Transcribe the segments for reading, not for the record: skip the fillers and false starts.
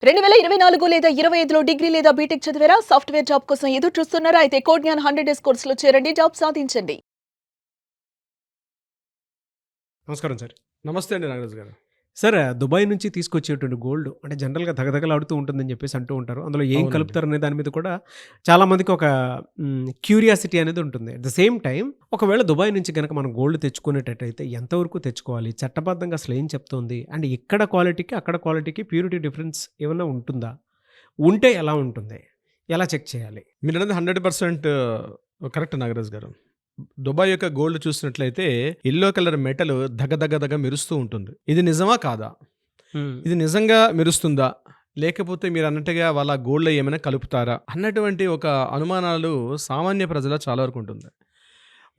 2024 లేదా 25లో డిగ్రీ లేదా బీటెక్ చదివారా? సాఫ్ట్‌వేర్ జాబ్ కోసం ఎదురు చూస్తున్నారా? అయితే కోడ్‌జ్ఞాన్ 100 డేస్ కోర్సులో చేరండి. జాబ్ సాధించండి. నమస్కారం సార్. నమస్తే అండి నాగరాజు గారు. సార్ దుబాయ్ నుంచి తీసుకొచ్చేటువంటి గోల్డ్ అంటే జనరల్‌గా ధగధగలాడుతూ ఉంటుందని చెప్పేసి అంటూ ఉంటారు. అందులో ఏం అవునండి. కలుపుతారనే దాని మీద కూడా చాలామందికి ఒక క్యూరియాసిటీ అనేది ఉంటుంది. అట్ ద సేమ్ టైమ్ ఒకవేళ దుబాయ్ నుంచి గనక మనం గోల్డ్ తెచ్చుకునేటట్టయితే ఎంతవరకు తెచ్చుకోవాలి? చట్టబద్ధంగా అసలు ఏం చెప్తోంది? అండ్ ఇక్కడ క్వాలిటీకి, అక్కడ క్వాలిటీకి ప్యూరిటీ డిఫరెన్స్ ఏమన్నా ఉంటుందా? ఉంటే ఎలా ఉంటుంది? ఎలా చెక్ చేయాలి? మీరన్నది 100% కరెక్ట్ నాగరాజు గారు. దుబాయ్ యొక్క గోల్డ్ చూసినట్లయితే యెల్లో కలర్ మెటల్ దగ మెరుస్తూ ఉంటుంది. ఇది నిజమా కాదా? ఇది నిజంగా మెరుస్తుందా? లేకపోతే మీరన్నట్టుగా వాళ్ళ గోల్డ్‌లో ఏమైనా కలుపుతారా? అన్నటువంటి ఒక అనుమానాలు సామాన్య ప్రజల్లో చాలా వరకు ఉంటుంది.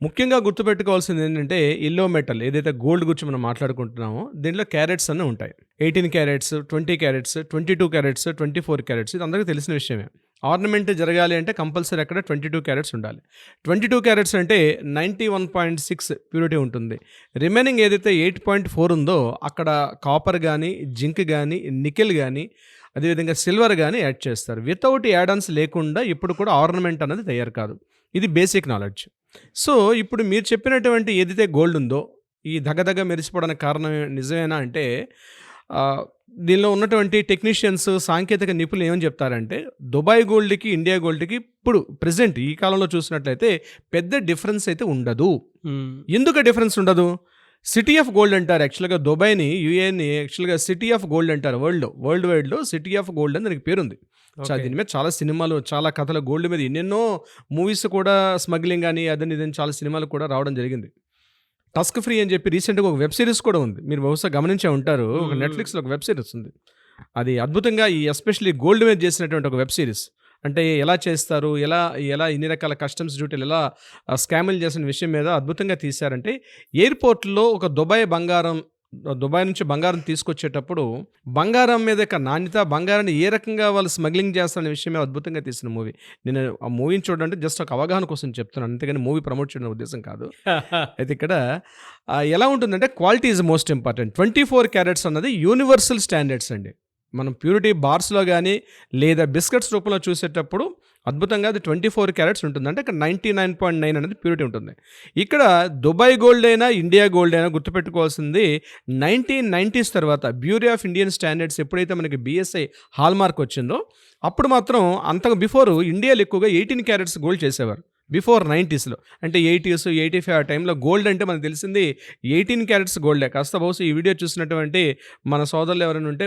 ముఖ్యంగా గుర్తుపెట్టుకోవాల్సింది ఏంటంటే యెల్లో మెటల్ ఏదైతే గోల్డ్ గురించి మనం మాట్లాడుకుంటున్నామో దీంట్లో క్యారెట్స్ అన్నీ ఉంటాయి. 18 క్యారెట్స్, 20 క్యారెట్స్, 22 క్యారెట్స్, 24 క్యారెట్స్ ఇది అందరికీ తెలిసిన విషయమే. ఆర్నమెంట్ జరగాలి అంటే కంపల్సరీ అక్కడ 22 క్యారెట్స్ ఉండాలి. 22 క్యారెట్స్ అంటే 91.6 ప్యూరిటీ ఉంటుంది. రిమైనింగ్ ఏదైతే 8.4 ఉందో అక్కడ కాపర్ కానీ, జింక్ కానీ, నికెల్ కానీ, అదేవిధంగా సిల్వర్ కానీ యాడ్ చేస్తారు. వితౌట్ యాడ్-ఆన్స్ లేకుండా ఇప్పుడు కూడా ఆర్నమెంట్ అనేది తయారు కాదు. ఇది బేసిక్ నాలెడ్జ్. సో ఇప్పుడు మీరు చెప్పినటువంటి ఏదైతే గోల్డ్ ఉందో ఈ దగదగ మెరిసిపోవడానికి కారణం నిజమేనా అంటే దీనిలో ఉన్నటువంటి టెక్నీషియన్స్, సాంకేతిక నిపుణులు ఏమని చెప్తారంటే దుబాయ్ గోల్డ్కి, ఇండియా గోల్డ్కి ఇప్పుడు ప్రెజెంట్ ఈ కాలంలో చూసినట్లయితే పెద్ద డిఫరెన్స్ అయితే ఉండదు. ఎందుకు డిఫరెన్స్ ఉండదు? సిటీ ఆఫ్ గోల్డ్ అంటారు. యాక్చువల్గా దుబాయ్ని, యూఏని యాక్చువల్గా సిటీ ఆఫ్ గోల్డ్ అంటారు. వరల్డ్ వైడ్లో సిటీ ఆఫ్ గోల్డ్ అని దానికి పేరుంది. దీని మీద చాలా సినిమాలు, చాలా కథలు, గోల్డ్ మీద ఎన్నెన్నో మూవీస్ కూడా, స్మగ్లింగ్ అని అదని ఇదని చాలా సినిమాలు కూడా రావడం జరిగింది. టస్క్ ఫ్రీ అని చెప్పి రీసెంట్గా ఒక వెబ్ సిరీస్ కూడా ఉంది. మీరు బహుశా గమనించే ఉంటారు. ఒక నెట్ఫ్లిక్స్లో ఒక వెబ్ సిరీస్ ఉంది. అది అద్భుతంగా ఈ ఎస్పెషల్లీ గోల్డ్ మీద చేసినటువంటి ఒక వెబ్ సిరీస్. అంటే ఎలా చేస్తారు, ఎలా ఇన్ని రకాల కస్టమ్స్ డ్యూటీలు ఎలా స్కాములు చేసిన విషయం మీద అద్భుతంగా తీశారంటే ఎయిర్పోర్ట్లో ఒక దుబాయ్ నుంచి బంగారం తీసుకొచ్చేటప్పుడు బంగారం మీద యొక్క నాణ్యత, బంగారాన్ని ఏ రకంగా వాళ్ళు స్మగ్లింగ్ చేస్తారనే విషయమే అద్భుతంగా తీసిన మూవీ. నేను ఆ మూవీని చూడండి జస్ట్ ఒక అవగాహన కోసం చెప్తున్నాను, అంతేగాని మూవీ ప్రమోట్ చేయడం ఉద్దేశం కాదు. అయితే ఇక్కడ ఎలా ఉంటుందంటే quality is most important. 24 carats అన్నది యూనివర్సల్ స్టాండర్డ్స్ అండి. మనం ప్యూరిటీ బార్స్లో కానీ లేదా బిస్కెట్స్ రూపంలో చూసేటప్పుడు అద్భుతంగా అది 24 క్యారెట్స్ ఉంటుంది. అంటే ఇక్కడ 99.9 అనేది ప్యూరిటీ ఉంటుంది. ఇక్కడ దుబాయ్ గోల్డ్ అయినా, ఇండియా గోల్డ్ అయినా గుర్తుపెట్టుకోవాల్సింది 1990s తర్వాత బ్యూరో ఆఫ్ ఇండియన్ స్టాండర్డ్స్ ఎప్పుడైతే మనకి BSI హాల్ మార్క్ వచ్చిందో అప్పుడు మాత్రం అంతకు బిఫోర్ ఇండియాలో ఎక్కువగా 18 క్యారెట్స్ గోల్డ్ చేసేవారు. బిఫోర్ 90sలో అంటే 80s, 85 ఆ టైంలో గోల్డ్ అంటే మనకు తెలిసింది 18 క్యారెట్స్ గోల్డే. కాస్త బహుశా ఈ వీడియో చూసినటువంటి మన సోదరులు ఎవరైనా ఉంటే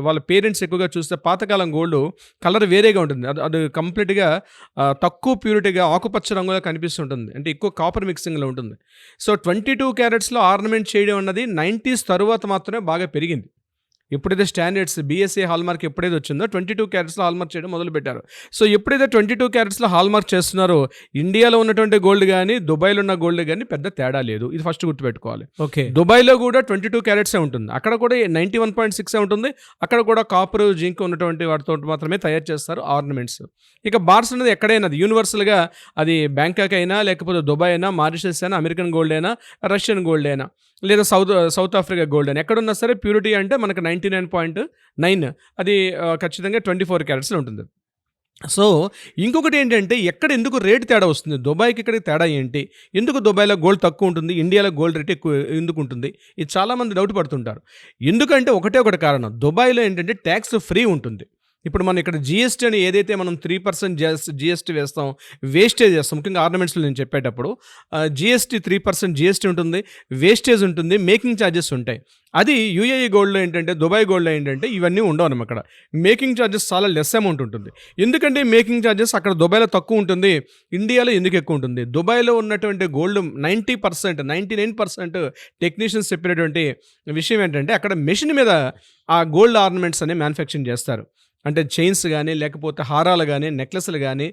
వాళ్ళ పేరెంట్స్ ఎక్కువగా చూస్తే పాతకాలం గోల్డ్ కలర్ వేరేగా ఉంటుంది. అది కంప్లీట్గా తక్కువ ప్యూరిటీగా ఆకుపచ్చ రంగులో కనిపిస్తుంటుంది. అంటే ఎక్కువ కాపర్ మిక్సింగ్లో ఉంటుంది. సో 22 క్యారెట్స్లో ఆర్నమెంట్ చేయడం అన్నది 90s తరువాత మాత్రమే బాగా పెరిగింది. ఎప్పుడైతే స్టాండర్డ్స్ BSI హాల్మార్క్ ఎప్పుడైతే వచ్చిందో 22 క్యారెట్స్లో హాల్మార్క్ చేయడం మొదలుపెట్టారు. సో ఎప్పుడైతే 22 క్యారెట్స్లో హాల్మార్క్ చేస్తున్నారో ఇండియాలో ఉన్నటువంటి గోల్డ్ కానీ, దుబాయ్లో ఉన్న గోల్డ్ కానీ పెద్ద తేడా లేదు. ఇది ఫస్ట్ గుర్తుపెట్టుకోవాలి. ఓకే. దుబాయ్లో కూడా 22 క్యారెట్సే ఉంటుంది. అక్కడ కూడా 91.6 ఉంటుంది. అక్కడ కూడా కాపర్, జింక్ ఉన్నటువంటి వాటితో మాత్రమే తయారు చేస్తారు ఆర్నమెంట్స్. ఇక బార్స్ అనేది ఎక్కడైనా అది యూనివర్సల్గా, అది బ్యాంకాక్ అయినా, లేకపోతే దుబాయ్ అయినా, మారిషస్ అయినా, అమెరికన్ గోల్డ్ అయినా, రష్యన్ గోల్డ్ అయినా, లేదా సౌత్ ఆఫ్రికా గోల్డ్ అని ఎక్కడున్నా సరే ప్యూరిటీ అంటే మనకు 99.9 అది ఖచ్చితంగా 24 క్యారెట్స్లో ఉంటుంది. సో ఇంకొకటి ఏంటంటే ఎందుకు రేటు తేడా వస్తుంది? దుబాయ్కి ఇక్కడికి తేడా ఏంటి? ఎందుకు దుబాయ్లో గోల్డ్ తక్కువ ఉంటుంది, ఇండియాలో గోల్డ్ రేట్ ఎక్కువ ఎందుకు ఉంటుంది? ఇది చాలామంది డౌట్ పడుతుంటారు. ఎందుకంటే ఒకటే కారణం, దుబాయ్లో ఏంటంటే ట్యాక్స్ ఫ్రీ ఉంటుంది. ఇప్పుడు మనం ఇక్కడ GST అని ఏదైతే మనం 3% GST వేస్తాం, వేస్టేజ్ చేస్తాం. ముఖ్యంగా ఆర్నమెంట్స్లో నేను చెప్పేటప్పుడు GST 3% GST ఉంటుంది, వేస్టేజ్ ఉంటుంది, మేకింగ్ ఛార్జెస్ ఉంటాయి. అది UAE గోల్డ్లో ఏంటంటే, దుబాయ్ గోల్డ్లో ఏంటంటే ఇవన్నీ ఉండవు. అక్కడ మేకింగ్ ఛార్జెస్ చాలా లెస్ అమౌంట్ ఉంటుంది. ఎందుకంటే మేకింగ్ ఛార్జెస్ అక్కడ దుబాయ్లో తక్కువ ఉంటుంది, ఇండియాలో ఎందుకు ఎక్కువ ఉంటుంది? దుబాయ్లో ఉన్నటువంటి గోల్డ్ 90%, 99% టెక్నీషియన్స్ చెప్పినటువంటి విషయం ఏంటంటే అక్కడ మెషిన్ మీద ఆ గోల్డ్ ఆర్నమెంట్స్ అనేవి మ్యానుఫ్యాక్చరింగ్ చేస్తారు. అంటే చైన్స్ కానీ, లేకపోతే హారాలు కానీ, నెక్లెస్లు కానీ,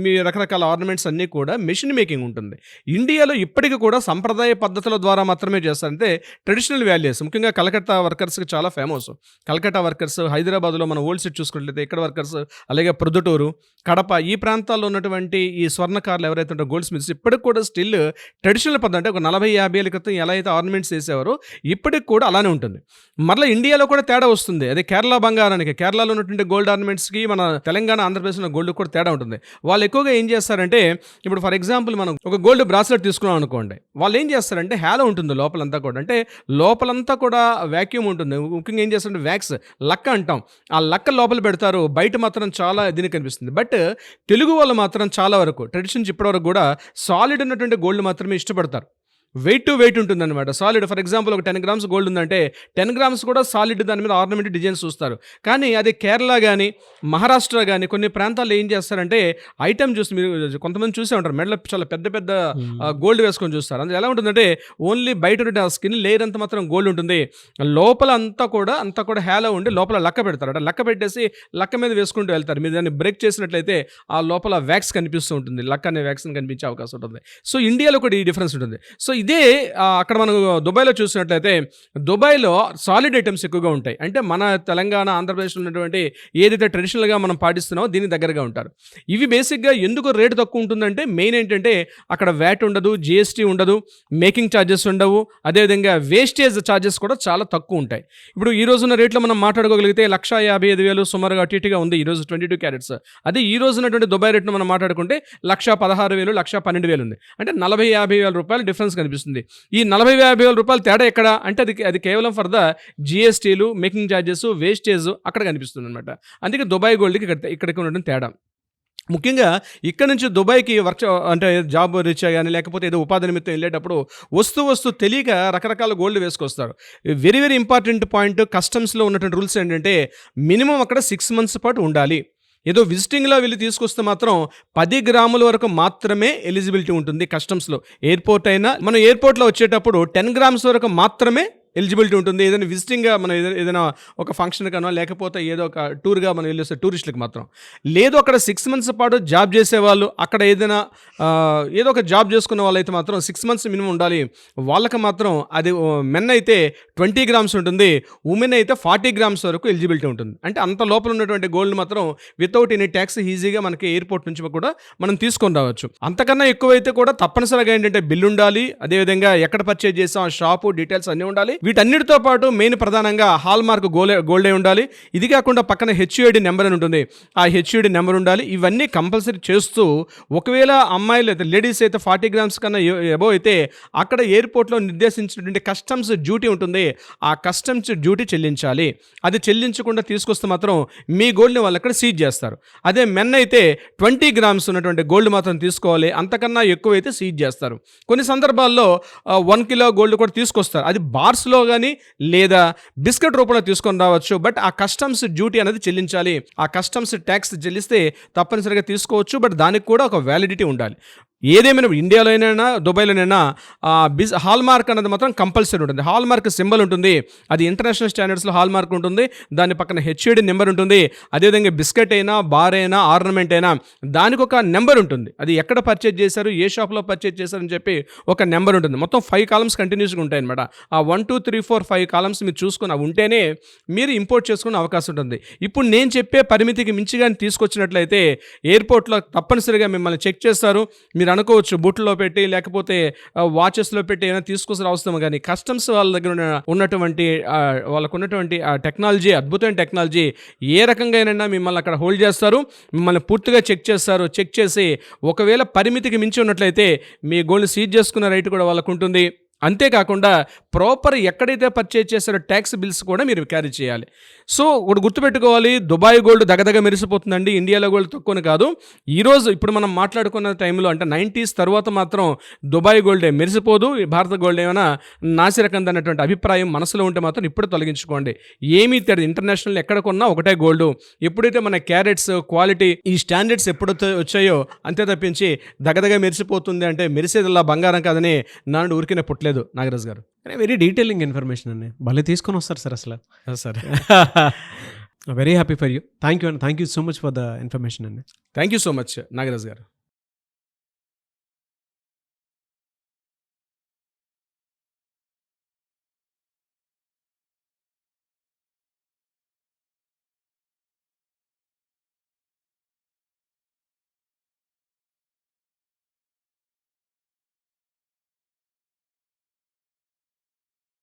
మీ రకరకాల ఆర్నమెంట్స్ అన్నీ కూడా మెషిన్ మేకింగ్ ఉంటుంది. ఇండియాలో ఇప్పటికీ కూడా సంప్రదాయ పద్ధతుల ద్వారా మాత్రమే చేస్తారు. అంటే ట్రెడిషనల్ వాల్యూస్, ముఖ్యంగా కలకత్తా వర్కర్స్కి చాలా ఫేమస్. కలకత్తా వర్కర్స్, హైదరాబాద్లో మన ఓల్డ్ సిటీ చూసుకున్నట్లయితే ఇక్కడ వర్కర్స్, అలాగే ప్రొద్దుటూరు, కడప ఈ ప్రాంతాల్లో ఉన్నటువంటి ఈ స్వర్ణకారులు ఎవరైతే ఉంటారో గోల్డ్ స్మిత్స్ ఇప్పటికి కూడా స్టిల్ ట్రెడిషనల్ పద్ధతి, అంటే ఒక 40-50 ఏళ్ళ క్రితం ఎలా అయితే ఆర్నమెంట్స్ వేసేవారో ఇప్పటికి కూడా అలానే ఉంటుంది. మరలా ఇండియాలో కూడా తేడా వస్తుంది. అదే కేరళ బంగారానికి, కేరళలో ఉన్నటువంటి గోల్డ్ ఆర్నమెంట్స్కి మన తెలంగాణ, ఆంధ్రప్రదేశ్ ఉన్న గోల్డ్ కూడా తేడా ఉంటుంది. వాళ్ళు ఎక్కువగా ఏం చేస్తారంటే, ఇప్పుడు ఫర్ ఎగ్జాంపుల్ మనం ఒక గోల్డ్ బ్రాస్లెట్ తీసుకున్నాం అనుకోండి, వాళ్ళు ఏం చేస్తారంటే హ్యాలో ఉంటుంది లోపలంతా కూడా, అంటే లోపలంతా కూడా వ్యాక్యూమ్ ఉంటుంది. ముఖ్యంగా ఏం చేస్తారంటే వ్యాక్స్, లక్క అంటాం, ఆ లక్క లోపల పెడతారు. బయట మాత్రం చాలా దీనికి కనిపిస్తుంది. బట్ తెలుగు వాళ్ళు మాత్రం చాలా వరకు ట్రెడిషన్స్ ఇప్పటివరకు కూడా సాలిడ్ ఉన్నటువంటి గోల్డ్ మాత్రమే ఇష్టపడతారు. వెయిట్ టు వెయిట్ ఉంటుందన్నమాట. సాలిడ్ ఫర్ ఎగ్జాంపుల్ ఒక 10 గ్రామ్స్ గోల్డ్ ఉందంటే 10 గ్రామ్స్ కూడా సాలిడ్ దాని మీద ఆర్నమెంట్ డిజైన్స్ చూస్తారు. కానీ అదే కేరళ కానీ, మహారాష్ట్ర కానీ కొన్ని ప్రాంతాల్లో ఏం చేస్తారంటే ఐటమ్ చూసి, మీరు కొంతమంది చూసే ఉంటారు, మెడలో చాలా పెద్ద పెద్ద గోల్డ్ వేసుకొని చూస్తారు. అందులో ఎలా ఉంటుందంటే ఓన్లీ బయట ఆ స్కిన్ లేయర్ అంతా మాత్రం గోల్డ్ ఉంటుంది, లోపల అంతా కూడా హ్యాలో ఉండి లోపల లక్క పెడతారు. అంటే లక్క పెట్టేసి లక్క మీద వేసుకుంటూ వెళ్తారు. మీరు దాన్ని బ్రేక్ చేసినట్లయితే ఆ లోపల వ్యాక్స్ కనిపిస్తూ ఉంటుంది, లక్క అనే వ్యాక్సిన్ కనిపించే అవకాశం ఉంటుంది. సో ఇండియాలో కూడా ఈ డిఫరెన్స్ ఉంటుంది. సో ఇదే అక్కడ మనం దుబాయ్లో చూసినట్లయితే దుబాయ్లో సాలిడ్ ఐటమ్స్ ఎక్కువగా ఉంటాయి. అంటే మన తెలంగాణ, ఆంధ్రప్రదేశ్లో ఉన్నటువంటి ఏదైతే ట్రెడిషనల్గా మనం పాటిస్తున్నామో దీనికి దగ్గరగా ఉంటారు. ఇవి బేసిక్గా ఎందుకు రేటు తక్కువ ఉంటుందంటే మెయిన్ ఏంటంటే అక్కడ వ్యాట్ ఉండదు, జిఎస్టీ ఉండదు, మేకింగ్ ఛార్జెస్ ఉండవు, అదేవిధంగా వేస్టేజ్ ఛార్జెస్ కూడా చాలా తక్కువ ఉంటాయి. ఇప్పుడు ఈ రోజున్న రేట్లో మనం మాట్లాడుకోగలిగితే 1,55,000 సుమారుగా అటు ఉంది ఈరోజు 22 క్యారెట్స్. అదే ఈ రోజు ఉన్నటువంటి దుబాయ్ రేట్ను మనం మాట్లాడుకుంటే 1,16,000, 1,12,000 ఉంది. అంటే 40-50 వేల రూపాయలు డిఫరెన్స్ కనిపిస్తుంది. ఈ 40-50 వేల రూపాయలు తేడా ఎక్కడ అంటే అది కేవలం ఫర్ ద జిఎస్టీలు, మేకింగ్ ఛార్జెస్, వేస్టేజ్ అక్కడ కనిపిస్తుంది అనమాట. అందుకే దుబాయ్ గోల్డ్కి ఇక్కడికి ఉండడం తేడా. ముఖ్యంగా ఇక్కడ నుంచి దుబాయ్కి వర్క్ అంటే జాబ్ రీత్యా కానీ, లేకపోతే ఏదో ఉపాధి నిమిత్తం వెళ్ళేటప్పుడు వస్తూ తెలియక రకరకాల గోల్డ్ వేసుకొస్తారు. వెరీ వెరీ ఇంపార్టెంట్ పాయింట్, కస్టమ్స్లో ఉన్నటువంటి రూల్స్ ఏంటంటే మినిమం అక్కడ 6 months పాటు ఉండాలి. ఏదో విజిటింగ్లో వెళ్ళి తీసుకొస్తే మాత్రం 10 గ్రాముల వరకు మాత్రమే ఎలిజిబిలిటీ ఉంటుంది కస్టమ్స్లో. ఎయిర్పోర్ట్ అయినా మనం ఎయిర్పోర్ట్లో వచ్చేటప్పుడు 10 గ్రామ్స్ వరకు మాత్రమే ఎలిజిబిలిటీ ఉంటుంది. ఏదైనా విజిటింగ్గా మనం ఏదైనా ఒక ఫంక్షన్ కనో, లేకపోతే ఏదో ఒక టూర్గా మనం వెళ్ళి వస్తే టూరిస్టులకు మాత్రం. లేదు అక్కడ 6 months పాటు జాబ్ చేసేవాళ్ళు, అక్కడ ఏదైనా ఏదో ఒక జాబ్ చేసుకున్న వాళ్ళైతే మాత్రం 6 months మినిమం ఉండాలి. వాళ్ళకి మాత్రం అది మెన్ అయితే 20 గ్రామ్స్ ఉంటుంది, ఉమెన్ అయితే 40 గ్రామ్స్ వరకు ఎలిజిబిలిటీ ఉంటుంది. అంటే అంత లోపల ఉన్నటువంటి గోల్డ్ మాత్రం వితౌట్ ఎనీ ట్యాక్స్ ఈజీగా మనకి ఎయిర్పోర్ట్ నుంచి కూడా మనం తీసుకొని రావచ్చు. అంతకన్నా ఎక్కువైతే కూడా తప్పనిసరిగా ఏంటంటే బిల్ ఉండాలి, అదేవిధంగా ఎక్కడ పర్చేజ్ చేసాం ఆ షాపు డీటెయిల్స్ అన్నీ ఉండాలి. వీటన్నిటితో పాటు మెయిన్ ప్రధానంగా హాల్ మార్క్ గోల్డే ఉండాలి. ఇది కాకుండా పక్కన హెచ్యుఐడి నెంబర్ అని ఉంటుంది, ఆ హెచ్యుఐడి నెంబర్ ఉండాలి. ఇవన్నీ కంపల్సరీ చేస్తూ ఒకవేళ అమ్మాయిలు అయితే, లేడీస్ అయితే 40 గ్రామ్స్ కన్నా ఎబో అయితే అక్కడ ఎయిర్పోర్ట్లో నిర్దేశించినటువంటి కస్టమ్స్ డ్యూటీ ఉంటుంది, ఆ కస్టమ్స్ డ్యూటీ చెల్లించాలి. అది చెల్లించకుండా తీసుకొస్తే మాత్రం మీ గోల్డ్ని వాళ్ళు అక్కడ సీజ్ చేస్తారు. అదే మెన్ అయితే 20 గ్రామ్స్ ఉన్నటువంటి గోల్డ్ మాత్రం తీసుకోవాలి, అంతకన్నా ఎక్కువ అయితే సీజ్ చేస్తారు. కొన్ని సందర్భాల్లో 1 కిలో గోల్డ్ కూడా తీసుకొస్తారు, అది బార్స్లో కానీ లేదా బిస్కెట్ రూపంలో తీసుకొని రావచ్చు. బట్ ఆ కస్టమ్స్ డ్యూటీ అనేది చెల్లించాలి. ఆ కస్టమ్స్ ట్యాక్స్ చెల్లిస్తే తప్పనిసరిగా తీసుకోవచ్చు. బట్ దానికి కూడా ఒక వ్యాలిడిటీ ఉండాలి. ఏదేమైనా ఇండియాలోనైనా దుబాయ్లోనైనా హాల్ మార్క్ అనేది మాత్రం కంపల్సరీ ఉంటుంది. హాల్ మార్క్ సింబల్ ఉంటుంది, అది ఇంటర్నేషనల్ స్టాండర్డ్స్లో హాల్ మార్క్ ఉంటుంది. దాని పక్కన హెచ్ఐడి నెంబర్ ఉంటుంది. అదేవిధంగా బిస్కెట్ అయినా, బార్ అయినా, ఆర్నమెంట్ అయినా దానికి ఒక నెంబర్ ఉంటుంది. అది ఎక్కడ పర్చేజ్ చేశారు, ఏ షాప్లో పర్చేజ్ చేశారని చెప్పి ఒక నెంబర్ ఉంటుంది. మొత్తం 5 కాలమ్స్ కంటిన్యూస్గా ఉంటాయి అనమాట. ఆ 1 2 3 4 5 కాలమ్స్ మీరు చూసుకుని అవి ఉంటేనే మీరు ఇంపోర్ట్ చేసుకునే అవకాశం ఉంటుంది. ఇప్పుడు నేను చెప్పే పరిమితికి మించిగా తీసుకొచ్చినట్లయితే ఎయిర్పోర్ట్లో తప్పనిసరిగా మిమ్మల్ని చెక్ చేస్తారు. మీరు అనుకోవచ్చు బూట్లో పెట్టి లేకపోతే వాచెస్లో పెట్టి ఏమైనా తీసుకొచ్చి అవసరం, కానీ కస్టమ్స్ వాళ్ళ దగ్గర ఉన్నటువంటి వాళ్ళకు ఉన్నటువంటి ఆ టెక్నాలజీ, అద్భుతమైన టెక్నాలజీ, ఏ రకంగా అయినా మిమ్మల్ని అక్కడ హోల్డ్ చేస్తారు, మిమ్మల్ని పూర్తిగా చెక్ చేస్తారు. చెక్ చేసి ఒకవేళ పరిమితికి మించి ఉన్నట్లయితే మీ గోల్డ్ సీజ్ చేసుకునే రైట్ కూడా వాళ్ళకు ఉంటుంది. అంతేకాకుండా ప్రాపర్ ఎక్కడైతే పర్చేజ్ చేశారో ట్యాక్స్ బిల్స్ కూడా మీరు క్యారీ చేయాలి. సో ఒకటి గుర్తుపెట్టుకోవాలి, దుబాయ్ గోల్డ్ దగదగ మెరిసిపోతుందండి, ఇండియాలో గోల్డ్ తక్కువని కాదు. ఈరోజు ఇప్పుడు మనం మాట్లాడుకున్న టైంలో అంటే 90s తర్వాత మాత్రం దుబాయ్ గోల్డే మెరిసిపోదు, భారత గోల్డ్ ఏమైనా నాసిరకంది అన్నటువంటి అభిప్రాయం మనసులో ఉంటే మాత్రం ఇప్పుడు తొలగించుకోండి. ఏమీ తెలియదు, ఇంటర్నేషనల్ ఎక్కడ కొన్నా ఒకటే గోల్డ్. ఎప్పుడైతే మన క్యారెట్స్, క్వాలిటీ, ఈ స్టాండర్డ్స్ ఎప్పుడైతే వచ్చాయో అంతే తప్పించి దగదగ మెరిసిపోతుంది అంటే మెరిసేదిలా బంగారం కాదని నాడు ఊరికినే పుట్టలేదు నాగరాజ్ గారు. వెరీ డీటెయిలింగ్ ఇన్ఫర్మేషన్ అండి, భలే తీసుకొని వస్తారు సార్ అసలు. సరే very happy for you. Thank you అండి. Thank you so much for the information అండి. Thank you so much Nagaraj గారు.